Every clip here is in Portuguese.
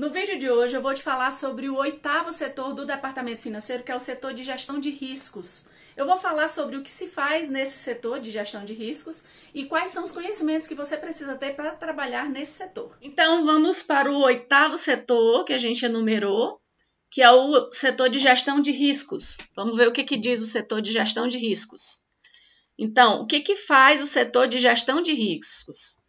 No vídeo de hoje eu vou te falar sobre o oitavo setor do departamento financeiro, que é o setor de gestão de riscos. Eu vou falar sobre o que se faz nesse setor de gestão de riscos e quais são os conhecimentos que você precisa ter para trabalhar nesse setor. Então vamos para o oitavo setor que a gente enumerou, que é o setor de gestão de riscos. Vamos ver o que diz o setor de gestão de riscos. Então, o que faz o setor de gestão de riscos?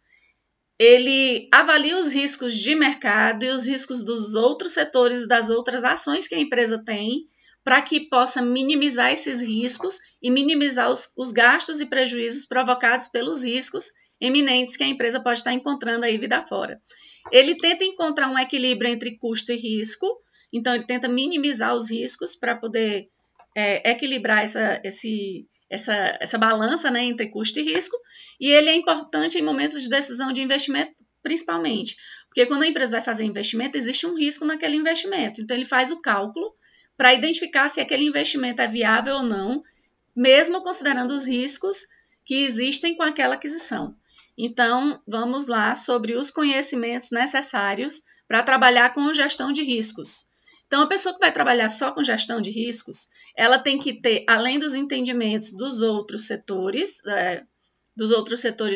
Ele avalia os riscos de mercado e os riscos dos outros setores e das outras ações que a empresa tem, para que possa minimizar esses riscos e minimizar os gastos e prejuízos provocados pelos riscos eminentes que a empresa pode estar encontrando aí vida fora. Ele tenta encontrar um equilíbrio entre custo e risco, então ele tenta minimizar os riscos para poder equilibrar essa balança, né, entre custo e risco, e ele é importante em momentos de decisão de investimento, principalmente, porque quando a empresa vai fazer investimento, existe um risco naquele investimento, então ele faz o cálculo para identificar se aquele investimento é viável ou não, mesmo considerando os riscos que existem com aquela aquisição. Então, vamos lá sobre os conhecimentos necessários para trabalhar com gestão de riscos. Então, a pessoa que vai trabalhar só com gestão de riscos, ela tem que ter, além dos entendimentos dos outros setores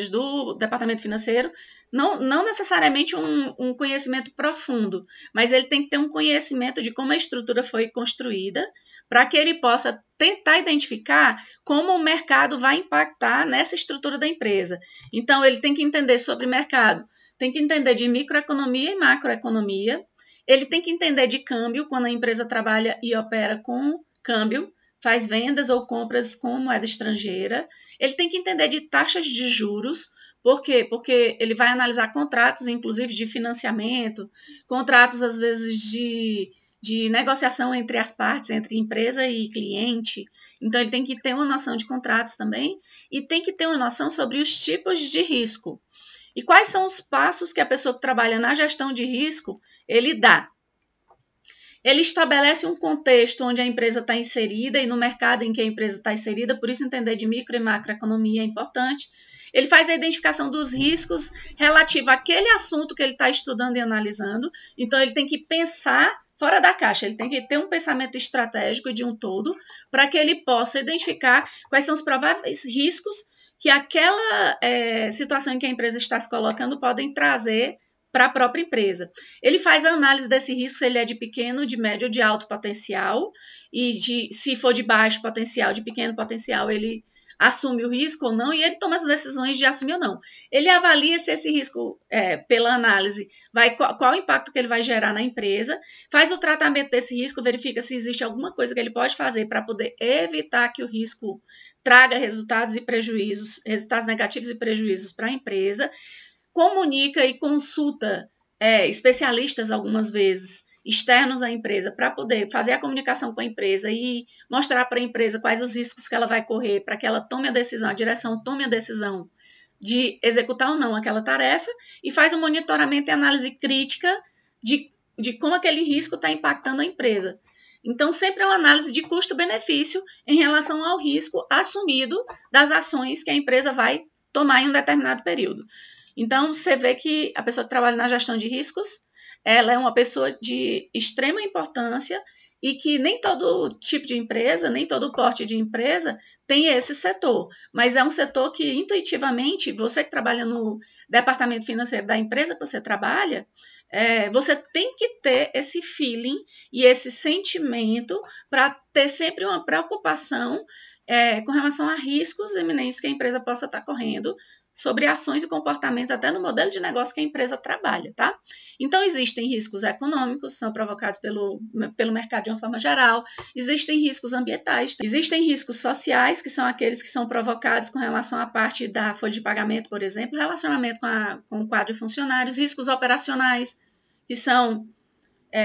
do departamento financeiro, não necessariamente um conhecimento profundo, mas ele tem que ter um conhecimento de como a estrutura foi construída, para que ele possa tentar identificar como o mercado vai impactar nessa estrutura da empresa. Então, ele tem que entender sobre mercado, tem que entender de microeconomia e macroeconomia, ele tem que entender de câmbio, quando a empresa trabalha e opera com câmbio, faz vendas ou compras com moeda estrangeira. Ele tem que entender de taxas de juros. Por quê? Porque ele vai analisar contratos, inclusive de financiamento, contratos, às vezes, de negociação entre as partes, entre empresa e cliente. Então, ele tem que ter uma noção de contratos também e tem que ter uma noção sobre os tipos de risco. E quais são os passos que a pessoa que trabalha na gestão de risco, ele dá? Ele estabelece um contexto onde a empresa está inserida e no mercado em que a empresa está inserida, por isso entender de micro e macroeconomia é importante. Ele faz a identificação dos riscos relativos àquele assunto que ele está estudando e analisando. Então, ele tem que pensar fora da caixa, ele tem que ter um pensamento estratégico de um todo para que ele possa identificar quais são os prováveis riscos que aquela situação em que a empresa está se colocando podem trazer para a própria empresa. Ele faz a análise desse risco, se ele é de pequeno, de médio ou de alto potencial, e se for de baixo potencial, de pequeno potencial, ele assume o risco ou não, e ele toma as decisões de assumir ou não. Ele avalia se esse risco, pela análise, qual o impacto que ele vai gerar na empresa, faz o tratamento desse risco, verifica se existe alguma coisa que ele pode fazer para poder evitar que o risco traga resultados negativos e prejuízos para a empresa, comunica e consulta especialistas, algumas vezes, externos à empresa, para poder fazer a comunicação com a empresa e mostrar para a empresa quais os riscos que ela vai correr para que ela tome a decisão, a direção tome a decisão de executar ou não aquela tarefa, e faz um monitoramento e análise crítica de como aquele risco está impactando a empresa. Então, sempre é uma análise de custo-benefício em relação ao risco assumido das ações que a empresa vai tomar em um determinado período. Então, você vê que a pessoa que trabalha na gestão de riscos, ela é uma pessoa de extrema importância e que nem todo tipo de empresa, nem todo porte de empresa tem esse setor, mas é um setor que, intuitivamente, você que trabalha no departamento financeiro da empresa que você trabalha, você tem que ter esse feeling e esse sentimento para ter sempre uma preocupação com relação a riscos eminentes que a empresa possa estar correndo, sobre ações e comportamentos até no modelo de negócio que a empresa trabalha, tá? Então, existem riscos econômicos, que são provocados pelo mercado de uma forma geral, existem riscos ambientais, existem riscos sociais, que são aqueles que são provocados com relação à parte da folha de pagamento, por exemplo, relacionamento com o quadro de funcionários, riscos operacionais, que são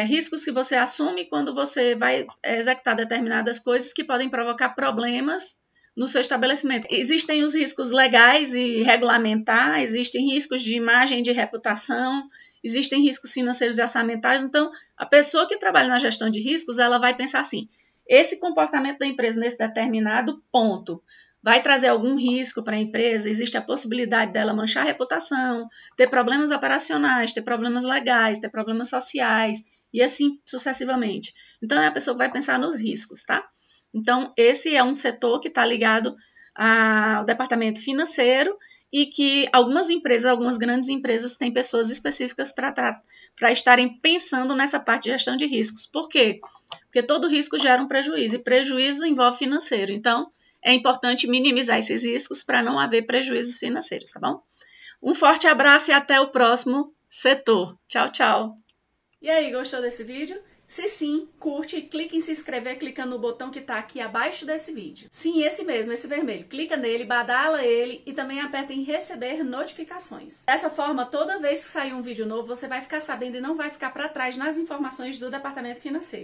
riscos que você assume quando você vai executar determinadas coisas que podem provocar problemas no seu estabelecimento. Existem os riscos legais e regulamentares, existem riscos de imagem e de reputação, existem riscos financeiros e orçamentários. Então, a pessoa que trabalha na gestão de riscos, ela vai pensar assim, esse comportamento da empresa nesse determinado ponto vai trazer algum risco para a empresa, existe a possibilidade dela manchar a reputação, ter problemas operacionais, ter problemas legais, ter problemas sociais e assim sucessivamente. Então, é a pessoa que vai pensar nos riscos, tá? Então, esse é um setor que está ligado ao departamento financeiro e que algumas empresas, algumas grandes empresas, têm pessoas específicas para estarem pensando nessa parte de gestão de riscos. Por quê? Porque todo risco gera um prejuízo, e prejuízo envolve financeiro. Então, é importante minimizar esses riscos para não haver prejuízos financeiros, tá bom? Um forte abraço e até o próximo setor. Tchau, tchau! E aí, gostou desse vídeo? Se sim, curte e clique em se inscrever clicando no botão que está aqui abaixo desse vídeo. Sim, esse mesmo, esse vermelho. Clica nele, badala ele e também aperta em receber notificações. Dessa forma, toda vez que sair um vídeo novo, você vai ficar sabendo e não vai ficar para trás nas informações do departamento financeiro.